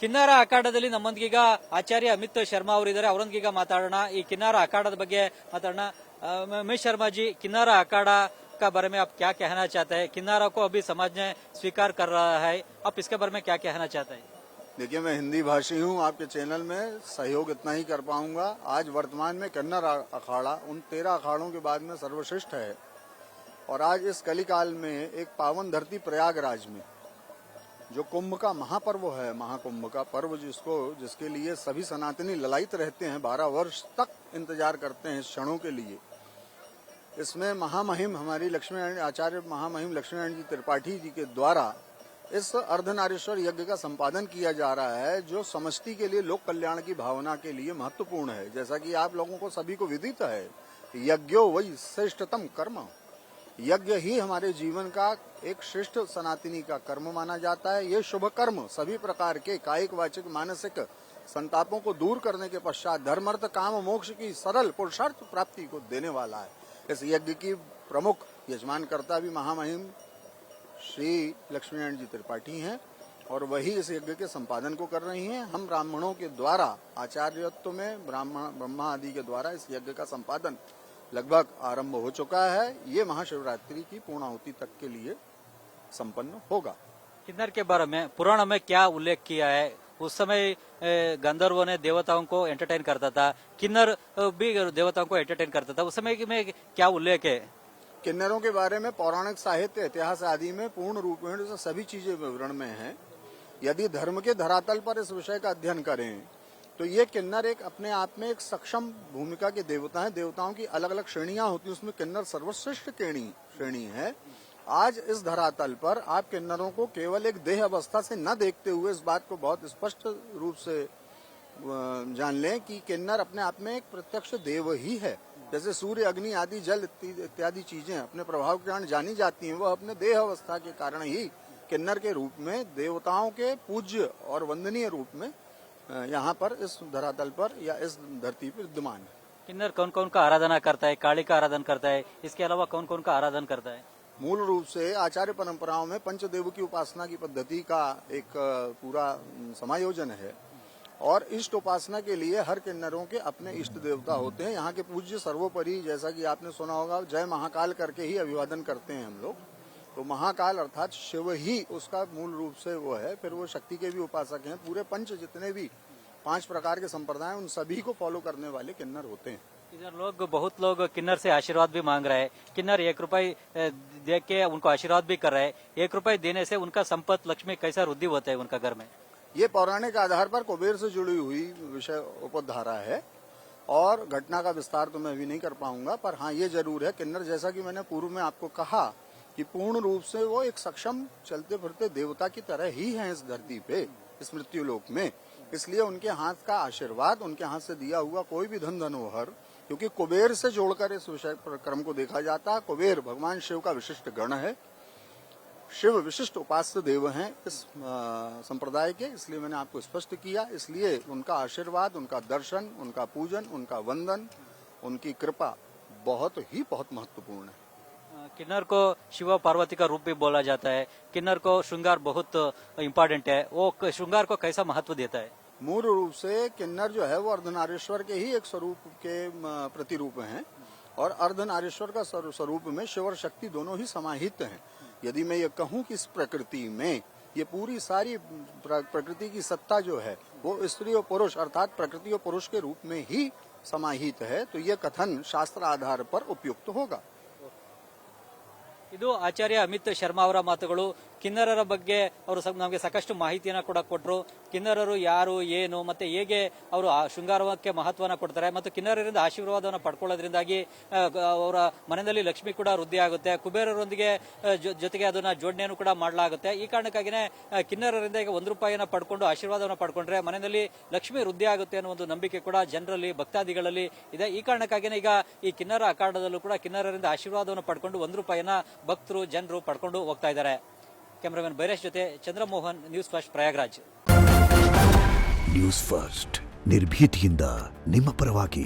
ಕಿನ್ನಾರ ಅಖಾಡದಲ್ಲಿ ನಮ್ಮೊಂದಿಗೀಗ ಆಚಾರ್ಯ ಅಮಿತ್ ಶರ್ಮಾ ಅವರಿದ್ದಾರೆ. ಅವರೊಂದಿಗೀಗ ಮಾತಾಡೋಣ. ಈ ಕಿನ್ನಾರ ಅಖಾಡದ ಬಗ್ಗೆ ಮಾತಾಡೋಣ. अमित शर्मा जी, किन्नारा अखाड़ा का बारे में आप क्या कहना चाहते हैं? किन्नारा को अभी समाज ने स्वीकार कर रहा है, आप इसके बारे में क्या कहना चाहते हैं? देखिए, मैं हिंदी भाषी हूँ, आपके चैनल में सहयोग इतना ही कर पाऊंगा। आज वर्तमान में किन्नर अखाड़ा उन 13 अखाड़ों के बाद में सर्वश्रेष्ठ है और आज इस कलिकाल में एक पावन धरती प्रयागराज में जो कुंभ का महापर्व है, महाकुंभ का पर्व जिसके लिए सभी सनातनी ललायित रहते हैं, 12 वर्ष तक इंतजार करते हैं इस क्षणों के लिए। इसमें महामहिम हमारी आचार्य महामहिम लक्ष्मीनारायण जी त्रिपाठी जी के द्वारा इस अर्धनारीश्वर यज्ञ का संपादन किया जा रहा है, जो समष्टि के लिए, लोक कल्याण की भावना के लिए महत्वपूर्ण है। जैसा कि आप लोगों को सभी को विदित है, यज्ञो वही श्रेष्ठतम कर्म, यज्ञ ही हमारे जीवन का एक श्रेष्ठ सनातनी का कर्म माना जाता है। ये शुभ कर्म सभी प्रकार के कायिक, वाचिक, मानसिक संतापों को दूर करने के पश्चात धर्म, अर्थ, काम, मोक्ष की सरल पुरुषार्थ प्राप्ति को देने वाला है। इस यज्ञ की प्रमुख यजमानकर्ता भी महामहिम श्री लक्ष्मीनारायण जी त्रिपाठी हैं और वही इस यज्ञ के संपादन को कर रही हैं। हम ब्राह्मणों के द्वारा आचार्यत्व में ब्रह्मा आदि के द्वारा इस यज्ञ का संपादन लगभग आरंभ हो चुका है। ये महाशिवरात्रि की पूर्णाहुति तक के लिए संपन्न होगा। किन्नर के बारे में पुराण में क्या उल्लेख किया है? उस समय गंधर्वों ने देवताओं को एंटरटेन करता था, किन्नर भी देवताओं को एंटरटेन करता था। उस समय में क्या उल्लेख है? किन्नरों के बारे में पौराणिक साहित्य, इतिहास आदि में पूर्ण रूप में सभी चीजें विवरण में हैं। यदि धर्म के धरातल पर इस विषय का अध्ययन करें तो ये किन्नर एक अपने आप में एक सक्षम भूमिका के देवता हैं। देवताओं की अलग अलग श्रेणियां होती हैं, उसमें किन्नर सर्वश्रेष्ठ श्रेणी है। आज इस धरातल पर आप किन्नरों को केवल एक देह अवस्था से न देखते हुए इस बात को बहुत स्पष्ट रूप से जान लें कि किन्नर अपने आप में एक प्रत्यक्ष देव ही है। जैसे सूर्य, अग्नि आदि, जल इत्यादि चीजें अपने प्रभाव के कारण जानी जाती हैं, वह अपने देह अवस्था के कारण ही किन्नर के रूप में देवताओं के पूज्य और वंदनीय रूप में यहाँ पर इस धरातल पर या इस धरती पर विद्यमान है। किन्नर कौन कौन का आराधना करता है? काली का आराधना करता है, इसके अलावा कौन कौन का आराधना करता है? मूल रूप से आचार्य परंपराओं में पंचदेव की उपासना की पद्धति का एक पूरा समायोजन है और इष्ट उपासना के लिए हर किन्नरों के अपने इष्ट देवता होते हैं। यहाँ के पूज्य सर्वोपरि, जैसा कि आपने सुना होगा, जय महाकाल करके ही अभिवादन करते हैं हम लोग। तो महाकाल अर्थात शिव ही उसका मूल रूप से वो है। फिर वो शक्ति के भी उपासक हैं। पूरे पंच जितने भी 5 प्रकार के संप्रदाय, उन सभी को फॉलो करने वाले किन्नर होते हैं। इधर बहुत लोग किन्नर से आशीर्वाद भी मांग रहे हैं। किन्नर 1 रुपए दे के उनको आशीर्वाद भी कर रहे हैं। 1 रुपए देने से उनका संपत्ति, लक्ष्मी कैसा वृद्धि होता है उनका घर में? ये पौराणिक आधार पर कुबेर से जुड़ी हुई विषय उपधारा है और घटना का विस्तार तो मैं अभी नहीं कर पाऊंगा, पर हाँ ये जरूर है, किन्नर जैसा कि मैंने पूर्व में आपको कहा कि पूर्ण रूप से वो एक सक्षम चलते फिरते देवता की तरह ही है इस धरती पे, इस मृत्यु लोक में। इसलिए उनके हाथ का आशीर्वाद, उनके हाथ से दिया हुआ कोई भी धन धनोहर, क्योंकि कुबेर से जोड़कर इस विषय क्रम को देखा जाता है। कुबेर भगवान शिव का विशिष्ट गण है, शिव विशिष्ट उपास्य देव हैं इस संप्रदाय के, इसलिए मैंने आपको स्पष्ट किया। इसलिए उनका आशीर्वाद, उनका दर्शन, उनका पूजन, उनका वंदन, उनकी कृपा बहुत महत्वपूर्ण है। किन्नर को शिव पार्वती का रूप भी बोला जाता है। किन्नर को श्रृंगार बहुत इम्पोर्टेंट है। वो श्रृंगार को कैसा महत्व देता है? मूल रूप से किन्नर जो है वो अर्धनारीश्वर के ही एक स्वरूप के प्रतिरूप हैं और अर्धनारीश्वर का स्वरूप में शिव और शक्ति दोनों ही समाहित हैं। यदि मैं ये कहूँ कि इस प्रकृति में ये पूरी सारी प्रकृति की सत्ता जो है वो स्त्री और पुरुष अर्थात प्रकृति और पुरुष के रूप में ही समाहित है, तो ये कथन शास्त्र आधार पर उपयुक्त होगा। ಇದು ಆಚಾರ್ಯ ಅಮಿತ್ ಶರ್ಮಾ ಅವರ ಮಾತುಗಳು. ಕಿನ್ನರರ ಬಗ್ಗೆ ಅವರು ನಮಗೆ ಸಾಕಷ್ಟು ಮಾಹಿತಿಯನ್ನು ಕೂಡ ಕೊಟ್ಟರು. ಕಿನ್ನರರು ಯಾರು, ಏನು, ಮತ್ತೆ ಹೇಗೆ ಅವರು ಶೃಂಗಾರಕ್ಕೆ ಮಹತ್ವನ ಕೊಡ್ತಾರೆ ಮತ್ತು ಕಿನ್ನರರಿಂದ ಆಶೀರ್ವಾದವನ್ನು ಪಡ್ಕೊಳ್ಳೋದ್ರಿಂದಾಗಿ ಅವರ ಮನೆಯಲ್ಲಿ ಲಕ್ಷ್ಮಿ ಕೂಡ ವೃದ್ಧಿ ಆಗುತ್ತೆ. ಕುಬೇರರೊಂದಿಗೆ ಜೊತೆಗೆ ಅದನ್ನ ಜೋಡಣೆಯನ್ನು ಕೂಡ ಮಾಡಲಾಗುತ್ತೆ. ಈ ಕಾರಣಕ್ಕಾಗಿನೇ ಕಿನ್ನರರಿಂದ ಈಗ 1 ರೂಪಾಯಿನ ಪಡ್ಕೊಂಡು ಆಶೀರ್ವಾದವನ್ನು ಪಡ್ಕೊಂಡ್ರೆ ಮನೆಯಲ್ಲಿ ಲಕ್ಷ್ಮಿ ವೃದ್ಧಿ ಆಗುತ್ತೆ ಅನ್ನೋ ಒಂದು ನಂಬಿಕೆ ಕೂಡ ಜನರಲ್ಲಿ, ಭಕ್ತಾದಿಗಳಲ್ಲಿ ಇದೆ. ಈ ಕಾರಣಕ್ಕಾಗಿನೇ ಈಗ ಈ ಕಿನ್ನರ ಅಖಾಡದಲ್ಲೂ ಕೂಡ ಕಿನ್ನರರಿಂದ ಆಶೀರ್ವಾದವನ್ನು ಪಡ್ಕೊಂಡು 1 ರೂಪಾಯಿನ ಭಕ್ತರು, ಜನರು ಪಡ್ಕೊಂಡು ಹೋಗ್ತಾ ಇದ್ದಾರೆ. कैमरामैन बैरेश जोते Chandramohan, News First Prayagraj. News First निर्भीतिಯಿಂದ ನಿಮ್ಮ ಪರವಾಗಿ।